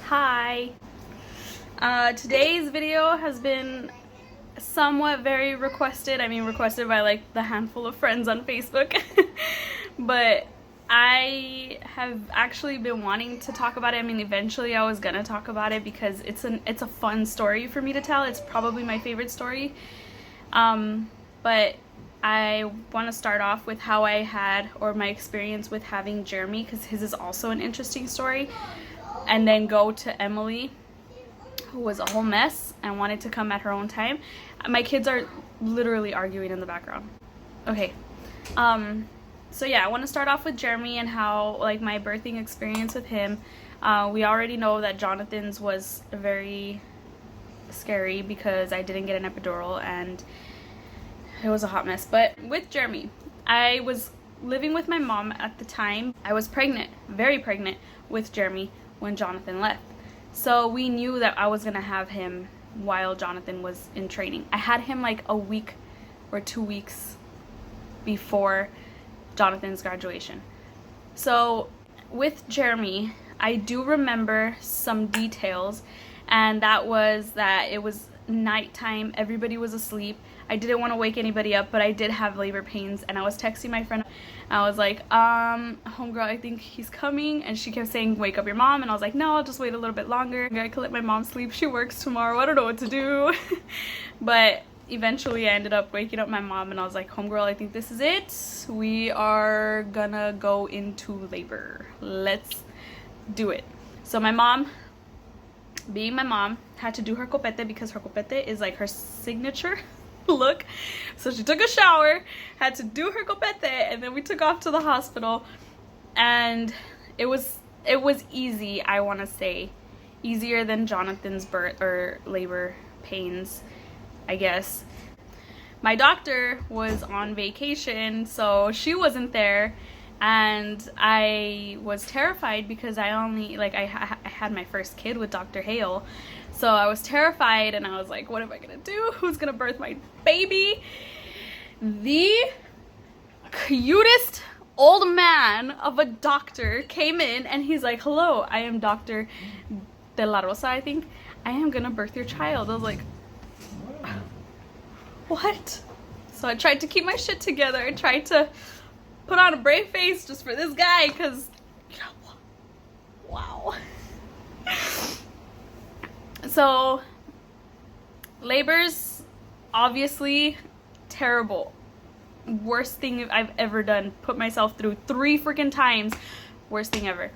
Hi. Today's video has been somewhat very requested. I mean, requested by like the handful of friends on Facebook. But I have actually been wanting to talk about it. I mean, eventually I was gonna talk about it because it's a fun story for me to tell. It's probably my favorite story. But I want to start off with how I had, or my experience with having Jeremy, because his is also an interesting story, and then go to Emily, who was a whole mess and wanted to come at her own time. My kids are literally arguing in the background. Okay. So yeah, I want to start off with Jeremy and how, like, my birthing experience with him. We already know that Jonathan's was very scary because I didn't get an epidural and it was a hot mess. But with Jeremy, I was living with my mom at the time. I was pregnant, very pregnant with Jeremy when Jonathan left. So we knew that I was gonna have him while Jonathan was in training. I had him like a week or 2 weeks before Jonathan's graduation. So with Jeremy, I do remember some details, and that was that it was nighttime, everybody was asleep. I didn't want to wake anybody up, but I did have labor pains, and I was texting my friend. I was like, homegirl, I think he's coming, and she kept saying, wake up your mom, and I was like, no, I'll just wait a little bit longer. I could let my mom sleep. She works tomorrow. I don't know what to do. But eventually I ended up waking up my mom, and I was like, homegirl, I think this is it. We are gonna go into labor. Let's do it. So my mom, being my mom, had to do her copete because her copete is like her signature look. So she took a shower, had to do her copete, and then we took off to the hospital. And it was easy. I want to say easier than Jonathan's birth or labor pains, I guess. My doctor was on vacation, so she wasn't there, and I was terrified because I had my first kid with Dr. Hale. So I was terrified, and I was like, what am I gonna do? Who's gonna birth my baby? The cutest old man of a doctor came in, and he's like, hello, I am Dr. De La Rosa, I think. I am gonna birth your child. I was like, what? So I tried to keep my shit together. I tried to put on a brave face just for this guy, because, you know, wow. So labor's obviously terrible. Worst thing I've ever done. Put myself through 3 freaking times. Worst thing ever.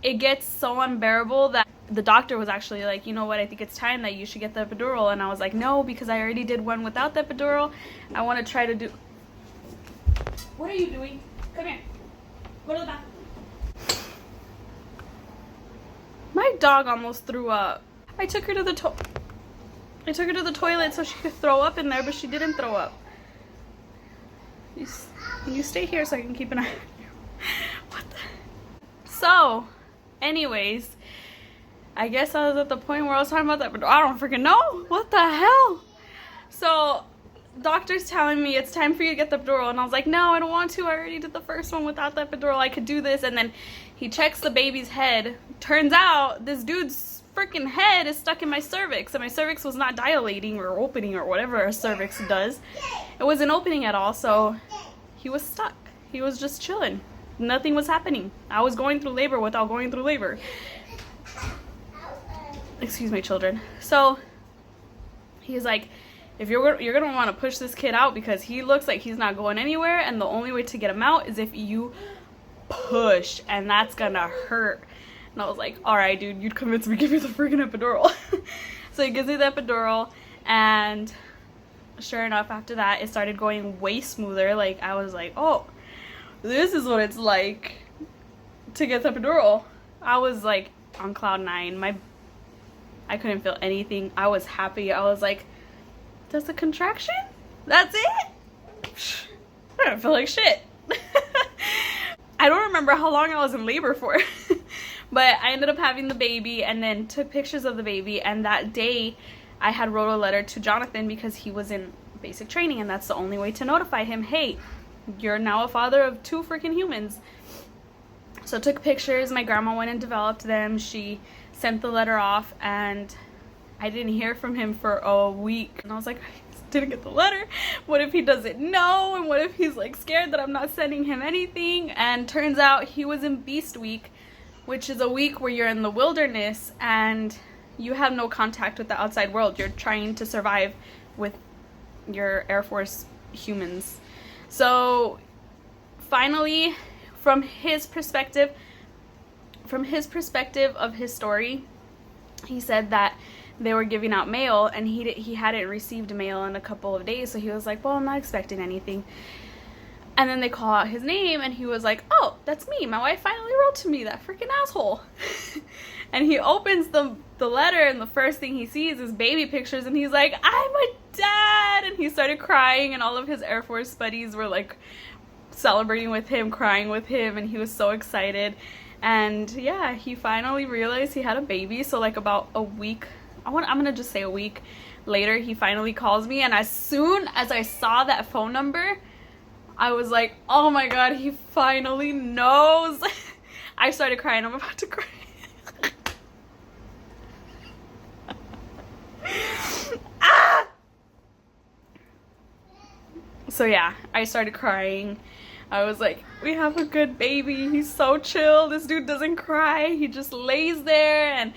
It gets so unbearable that the doctor was actually like, you know what, I think it's time that you should get the epidural. And I was like, no, because I already did one without the epidural. I want to try to do... What are you doing? Come here. Go to the bathroom. My dog almost threw up. I took her to the toilet so she could throw up in there, but she didn't throw up. You stay here so I can keep an eye on you. What the? So, anyways, I guess I was at the point where I was talking about that, but I don't freaking know. What the hell? So, doctor's telling me it's time for you to get the epidural, and I was like, no, I don't want to. I already did the first one without the epidural. I could do this. And then he checks the baby's head. Turns out this dude's freaking head is stuck in my cervix, and my cervix was not dilating or opening or whatever a cervix does. It wasn't opening at all, so he was stuck. He was just chilling. Nothing was happening. I was going through labor without going through labor. Excuse me, children. So he's like, if you're gonna want to push this kid out because he looks like he's not going anywhere, and the only way to get him out is if you push, and that's gonna hurt. And I was like, all right, dude, you'd convince me to give me the freaking epidural. So he gives me the epidural, and sure enough, after that, it started going way smoother. Like, I was like, oh, this is what it's like to get the epidural. I was like on cloud 9. I couldn't feel anything. I was happy. I was like, that's a contraction? That's it? I don't feel like shit. I don't remember how long I was in labor for. But I ended up having the baby, and then took pictures of the baby, and that day I had wrote a letter to Jonathan because he was in basic training, and that's the only way to notify him, hey, you're now a father of 2 freaking humans. So I took pictures, my grandma went and developed them, she sent the letter off, and I didn't hear from him for a week. And I was like, I didn't get the letter. What if he doesn't know? And what if he's like scared that I'm not sending him anything? And turns out he was in Beast Week, which is a week where you're in the wilderness and you have no contact with the outside world. You're trying to survive with your Air Force humans. So finally, from his perspective of his story, he said that they were giving out mail and he hadn't received mail in a couple of days, so he was like, well, I'm not expecting anything. And then they call out his name and he was like, oh, that's me, my wife finally wrote to me, that freaking asshole. And he opens the letter and the first thing he sees is baby pictures, and he's like, I'm a dad. And he started crying, and all of his Air Force buddies were like celebrating with him, crying with him, and he was so excited. And yeah, he finally realized he had a baby. So like about a week, I'm gonna just say a week later, he finally calls me, and as soon as I saw that phone number, I was like, oh my god, he finally knows. I started crying. I'm about to cry. Ah! So yeah, I started crying. I was like, we have a good baby. He's so chill. This dude doesn't cry. He just lays there, and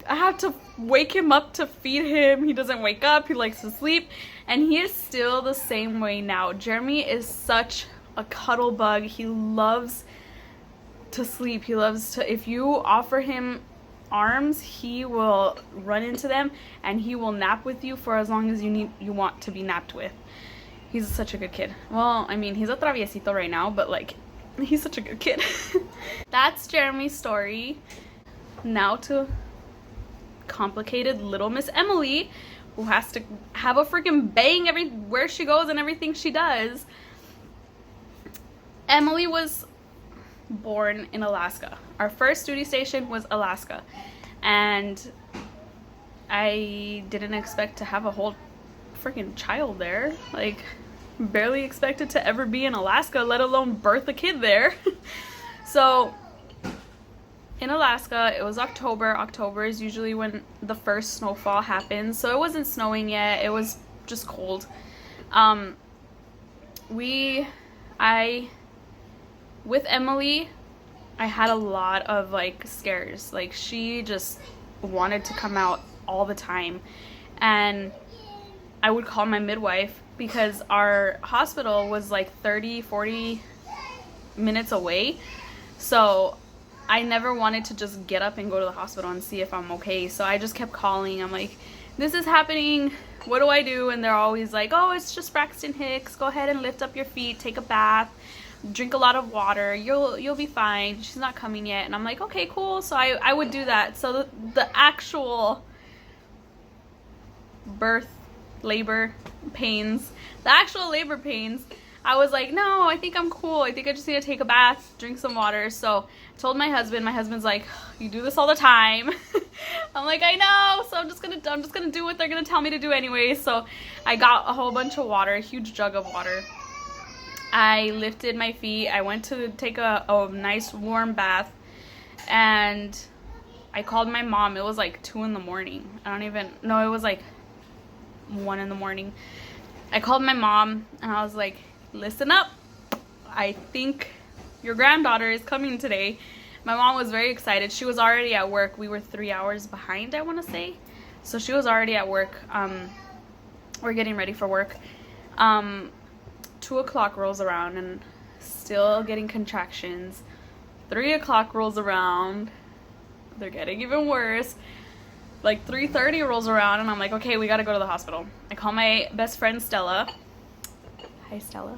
I have to wake him up to feed him. He doesn't wake up. He likes to sleep. And he is still the same way now. Jeremy is such a cuddle bug. He loves to sleep. He loves to, if you offer him arms, he will run into them and he will nap with you for as long as you want to be napped with. He's such a good kid. Well, I mean, he's a traviesito right now, but like, he's such a good kid. That's Jeremy's story. Now to complicated little Miss Emily, who has to have a freaking bang everywhere she goes and everything she does. Emily was born in Alaska. Our first duty station was Alaska, and I didn't expect to have a whole freaking child there. Like, barely expected to ever be in Alaska, let alone birth a kid there. So in Alaska, it was October. October is usually when the first snowfall happens, so it wasn't snowing yet, it was just cold. With Emily, I had a lot of like scares. Like, she just wanted to come out all the time, and I would call my midwife because our hospital was like 30-40 minutes away, so I never wanted to just get up and go to the hospital and see if I'm okay. So I just kept calling. I'm like, this is happening, what do I do? And they're always like, oh, it's just Braxton Hicks, go ahead and lift up your feet, take a bath, drink a lot of water, you'll be fine, she's not coming yet. And I'm like, okay, cool. So I would do that. So the actual labor pains, I was like, no, I think I'm cool. I think I just need to take a bath, drink some water. So I told my husband's like, you do this all the time. I'm like, I know. So I'm just gonna do what they're gonna tell me to do anyway. So I got a whole bunch of water, a huge jug of water. I lifted my feet. I went to take a nice warm bath, and I called my mom. It was like 2 in the morning. It was like 1 in the morning. I called my mom and I was like, listen up, I think your granddaughter is coming today. My mom was very excited. She was already at work. We were 3 hours behind, I want to say. So she was already at work. We're getting ready for work. 2 o'clock rolls around and still getting contractions. 3 o'clock rolls around. They're getting even worse. Like 3:30 rolls around and I'm like, okay, we gotta go to the hospital. I call my best friend Stella. Hi, Stella.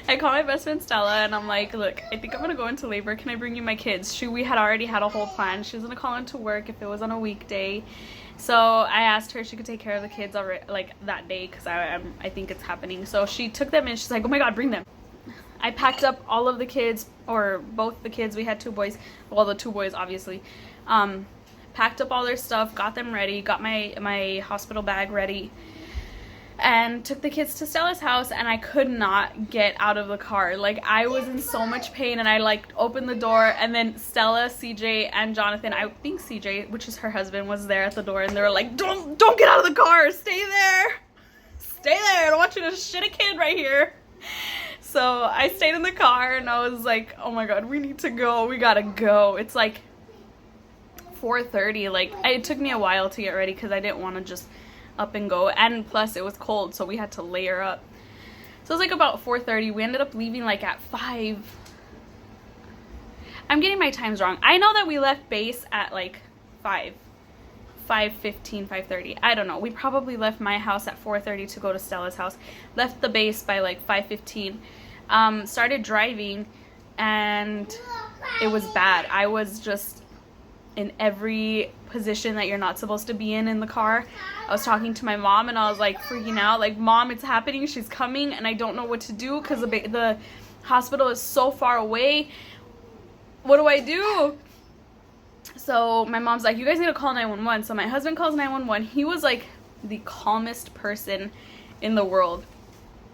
I call my best friend Stella and I'm like, look, I think I'm gonna go into labor. Can I bring you my kids? We had already had a whole plan. She was gonna call into work if it was on a weekday. So I asked her if she could take care of the kids already, like that day, because I think it's happening. So she took them in. She's like, oh my god, bring them. I packed up all of the kids, or both the kids. We had 2 boys. Well, the 2 boys, obviously. Packed up all their stuff, got them ready, got my hospital bag ready. and took the kids to Stella's house, and I could not get out of the car. Like, I was in so much pain, and I like opened the door, and then Stella, CJ, and Jonathan, I think CJ, which is her husband, was there at the door, and they were like, don't get out of the car, stay there, I don't want you to shit a kid right here. So I stayed in the car, and I was like, oh my god, we need to go, we gotta go. It's like 4:30. Like, it took me a while to get ready because I didn't want to just up and go, and plus it was cold, so we had to layer up. So it was like about 4:30. We ended up leaving like at 5. I'm getting my times wrong. I know that we left base at like 5:15, 5:30. I don't know. We probably left my house at 4:30 to go to Stella's house. Left the base by like 5:15. Started driving, and it was bad. I was just in every position that you're not supposed to be in the car. I was talking to my mom, and I was like freaking out, like, Mom, it's happening, she's coming, and I don't know what to do because the hospital is so far away. What do I do? So my mom's like, you guys need to call 911. So my husband calls 911. He was like the calmest person in the world.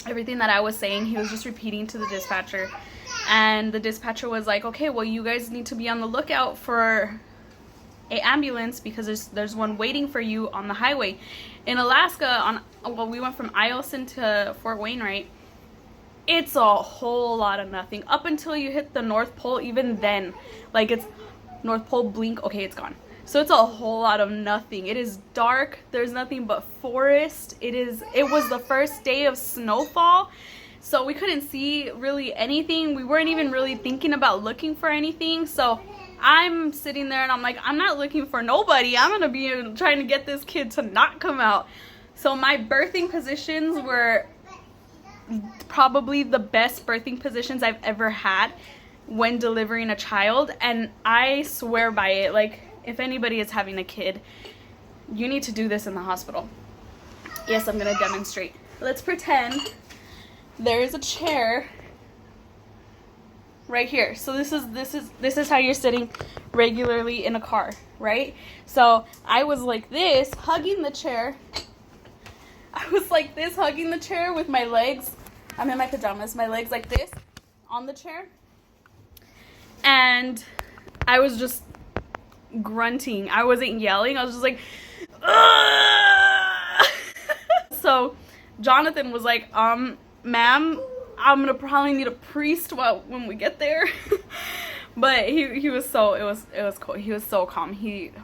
Everything that I was saying, he was just repeating to the dispatcher, and the dispatcher was like, okay, well, you guys need to be on the lookout for a ambulance because there's one waiting for you on the highway. In Alaska, we went from Eielson to Fort Wainwright. It's a whole lot of nothing up until you hit the North Pole. Even then, like, it's North Pole, blink, okay, it's gone. So it's a whole lot of nothing. It is dark, there's nothing but forest. It was the first day of snowfall, so we couldn't see really anything. We weren't even really thinking about looking for anything. So I'm sitting there and I'm like, I'm not looking for nobody. I'm gonna be trying to get this kid to not come out. So my birthing positions were probably the best birthing positions I've ever had when delivering a child, and I swear by it. Like, if anybody is having a kid, you need to do this in the hospital. Yes, I'm gonna demonstrate. Let's pretend there is a chair right here. So this is how you're sitting regularly in a car, right? So I was like this, hugging the chair. I was like this, hugging the chair with my legs. I'm in my pajamas, my legs like this on the chair. And I was just grunting. I wasn't yelling. I was just like, so Jonathan was like, ma'am, I'm gonna probably need a priest when we get there. But he was so, it was cool. He was so calm.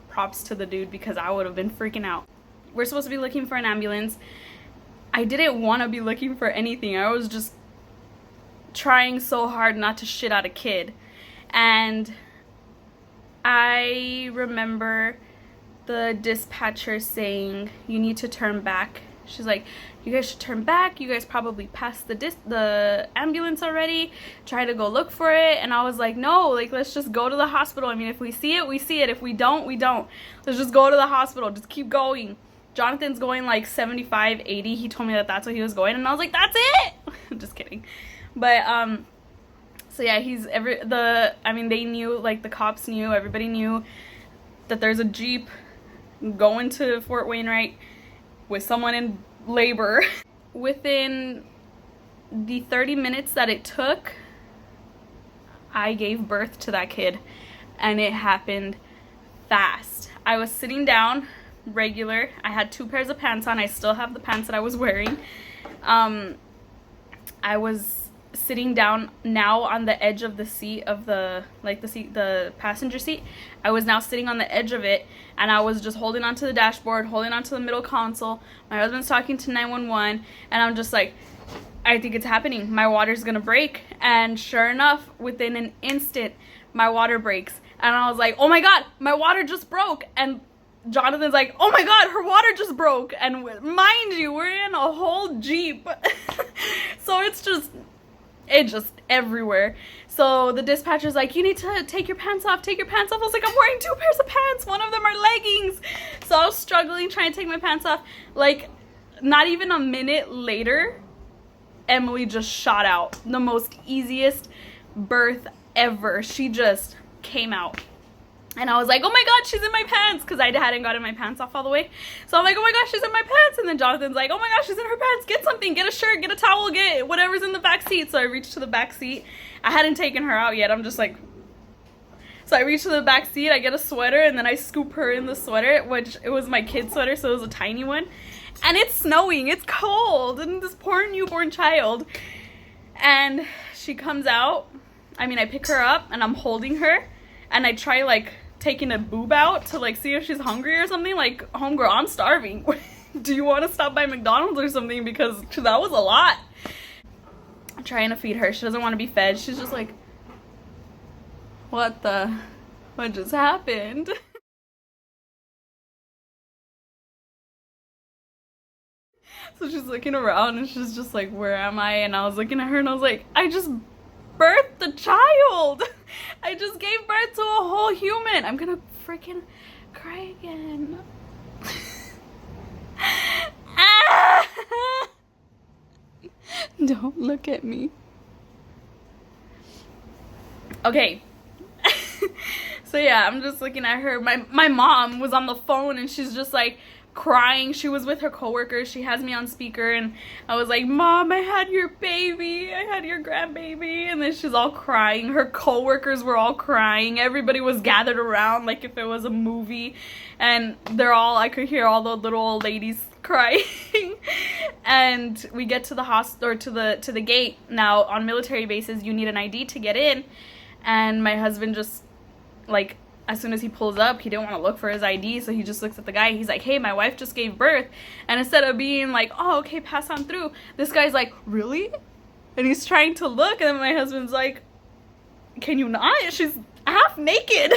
Props to the dude, because I would have been freaking out. We're supposed to be looking for an ambulance. I didn't want to be looking for anything. I was just trying so hard not to shit out a kid. And I remember the dispatcher saying, you need to turn back. She's like, you guys should turn back. You guys probably passed the ambulance already. Try to go look for it. And I was like, no, like, let's just go to the hospital. I mean, if we see it, we see it. If we don't, we don't. Let's just go to the hospital. Just keep going. Jonathan's going like 75, 80. He told me that that's what he was going. And I was like, that's it. Just kidding. But, so yeah, they knew, like, the cops knew, everybody knew that there's a Jeep going to Fort Wainwright with someone in labor. Within the 30 minutes that it took, I gave birth to that kid, and it happened fast. I was sitting down regular. I had 2 pairs of pants on. I still have the pants that I was wearing. I was sitting down now on the edge of the seat of the passenger seat. I was now sitting on the edge of it, and I was just holding onto the dashboard, holding onto the middle console. My husband's talking to 911, and I'm just like, I think it's happening. My water's gonna break. And sure enough, within an instant, my water breaks. And I was like, oh my god, my water just broke. And Jonathan's like, oh my god, her water just broke. And mind you, we're in a whole Jeep. So it's just everywhere. So the dispatcher's like, you need to take your pants off, take your pants off. I was like, I'm wearing 2 pairs of pants, one of them are leggings. So I was struggling trying to take my pants off. Like, not even a minute later, Emily just shot out. The most easiest birth ever. She just came out. And I was like, oh my god, she's in my pants, because I hadn't gotten my pants off all the way. So I'm like, oh my gosh, she's in my pants. And then Jonathan's like, oh my gosh, she's in her pants. Get something, get a shirt, get a towel, get whatever's in the back seat. So I reached to the back seat. I hadn't taken her out yet. I'm just like, so I reach to the back seat, I get a sweater, and then I scoop her in the sweater, which it was my kid's sweater, so it was a tiny one. And it's snowing, it's cold, and this poor newborn child. And she comes out, I mean, I pick her up, and I'm holding her, and I try, like, taking a boob out to, like, see if she's hungry or something. Like, homegirl, I'm starving. Do you want to stop by McDonald's or something? Because that was a lot. I'm trying to feed her. She doesn't want to be fed. She's just like, what just happened? So she's looking around and she's just like, where am I? And I was looking at her and I was like, I just birthed a child. I just gave birth to a whole human. I'm gonna freaking cry again. Don't look at me. Okay. So yeah, I'm just looking at her. My mom was on the phone and she's just like crying. She was with her coworkers. She has me on speaker and I was like, Mom, I had your baby. I had your grandbaby. And then she's all crying. Her coworkers were all crying. Everybody was gathered around like if it was a movie. And I could hear all the little old ladies crying. And we get to the hospital, or to the gate. Now on military bases you need an ID to get in. And my husband just, like, as soon as he pulls up, he didn't want to look for his ID, so he just looks at the guy. He's like, hey, my wife just gave birth. And instead of being like, oh, okay, pass on through, this guy's like, really? And he's trying to look, and my husband's like, can you not? She's half naked.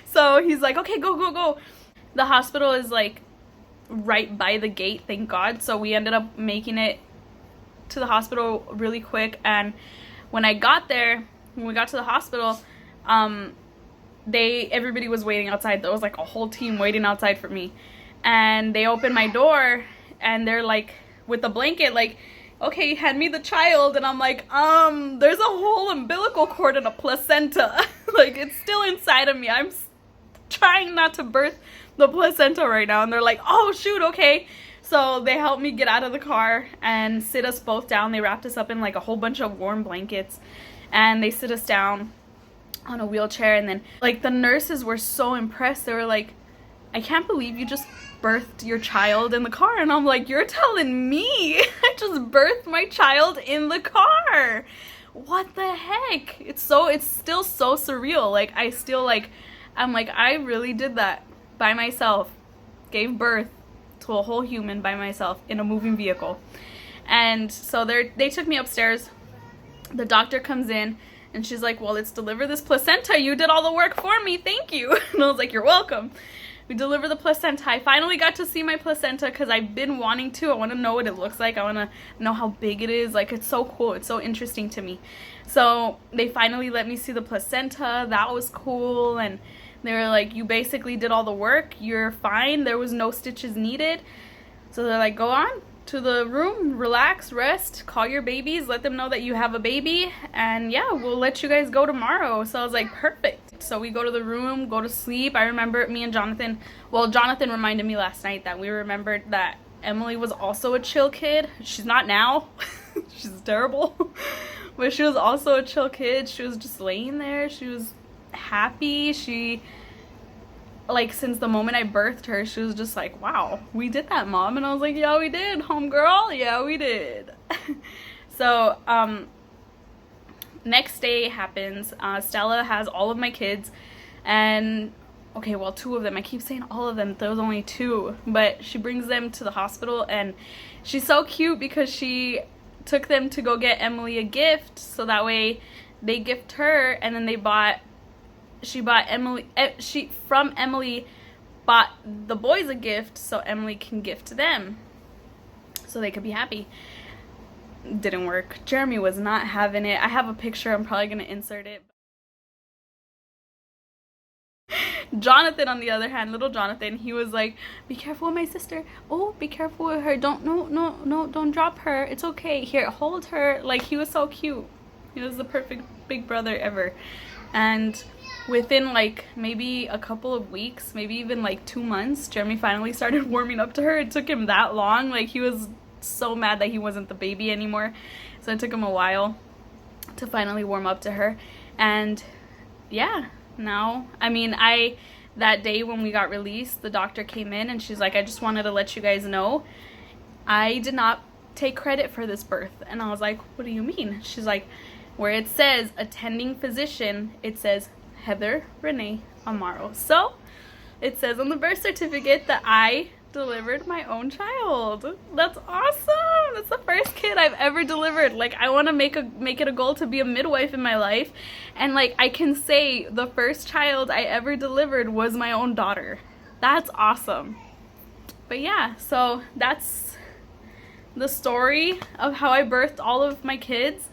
So he's like, okay, go. The hospital is, like, right by the gate, thank God. So we ended up making it to the hospital really quick. And when we got to the hospital, everybody was waiting outside. There was like a whole team waiting outside for me. And they opened my door and they're like, with the blanket, like, okay, hand me the child. And I'm like, there's a whole umbilical cord and a placenta. Like, it's still inside of me. I'm trying not to birth the placenta right now. And they're like, oh shoot, okay. So they helped me get out of the car and sit us both down. They wrapped us up in like a whole bunch of warm blankets and they sit us down on a wheelchair. And then, like, the nurses were so impressed. They were like, I can't believe you just birthed your child in the car. And I'm like, you're telling me I just birthed my child in the car? What the heck? It's still so surreal. Like, I'm like, I really did that by myself. Gave birth to a whole human by myself in a moving vehicle. And so they took me upstairs. The doctor comes in and she's like, well, let's deliver this placenta. You did all the work for me. Thank you. And I was like, you're welcome. We deliver the placenta. I finally got to see my placenta because I've been wanting to. I want to know what it looks like. I want to know how big it is. Like, it's so cool. It's so interesting to me. So they finally let me see the placenta. That was cool. And they were like, you basically did all the work. You're fine. There was no stitches needed. So they're like, go on to the room, relax, rest, call your babies, let them know that you have a baby, and yeah, we'll let you guys go tomorrow. So I was like, perfect. So we go to the room, go to sleep. I remember me and Jonathan reminded me last night that we remembered that Emily was also a chill kid. She's not now. She's terrible. But she was also a chill kid. She was just laying there. She was happy. She, like, since the moment I birthed her, she was just like, wow, we did that, Mom. And I was like, yeah, we did, homegirl. Yeah, we did. So next day happens. Stella has all of my kids, and okay, well, 2 of them. I keep saying all of them. There was only 2, but she brings them to the hospital, and she's so cute because she took them to go get Emily a gift, so that way they gift her, and then from Emily bought the boys a gift so Emily can gift them so they could be happy. Didn't work. Jeremy was not having it. I have a picture. I'm probably gonna insert it. Jonathan, on the other hand, little Jonathan, he was like, be careful with my sister. Oh, be careful with her. Don't drop her. It's okay. Here, hold her. Like, he was so cute. He was the perfect big brother ever. And within like maybe a couple of weeks, maybe even like 2 months, Jeremy finally started warming up to her. It took him that long. Like, he was so mad that he wasn't the baby anymore, so it took him a while to finally warm up to her. And yeah, now, I mean, that day when we got released, the doctor came in and she's like, I just wanted to let you guys know I did not take credit for this birth. And I was like, what do you mean? She's like, where it says attending physician, it says Heather Renee Amaro. So it says on the birth certificate that I delivered my own child. That's awesome. That's the first kid I've ever delivered. Like, I want to make it a goal to be a midwife in my life, and like, I can say the first child I ever delivered was my own daughter. That's awesome. But yeah, so that's the story of how I birthed all of my kids,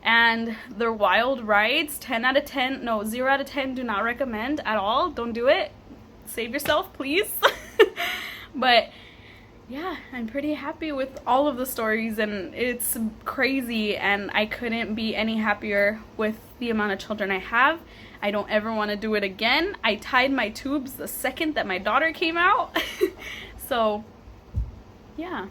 and they're wild rides. 10 out of 10, no, 0 out of 10 do not recommend at all. Don't do it. Save yourself, please. But yeah, I'm pretty happy with all of the stories, and it's crazy, and I couldn't be any happier with the amount of children I have. I don't ever want to do it again. I tied my tubes the second that my daughter came out. So yeah.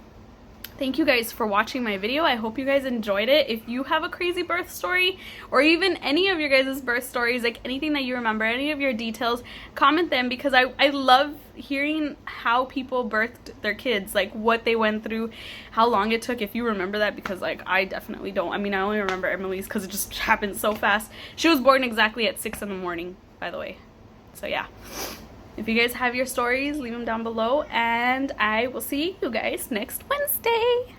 Thank you guys for watching my video. I hope you guys enjoyed it. If you have a crazy birth story, or even any of your guys' birth stories, like anything that you remember, any of your details, comment them, because I love hearing how people birthed their kids, like what they went through, how long it took, if you remember that, because like I definitely don't. I mean, I only remember Emily's because it just happened so fast. She was born exactly at 6 in the morning, by the way. So yeah. If you guys have your stories, leave them down below, and I will see you guys next Wednesday.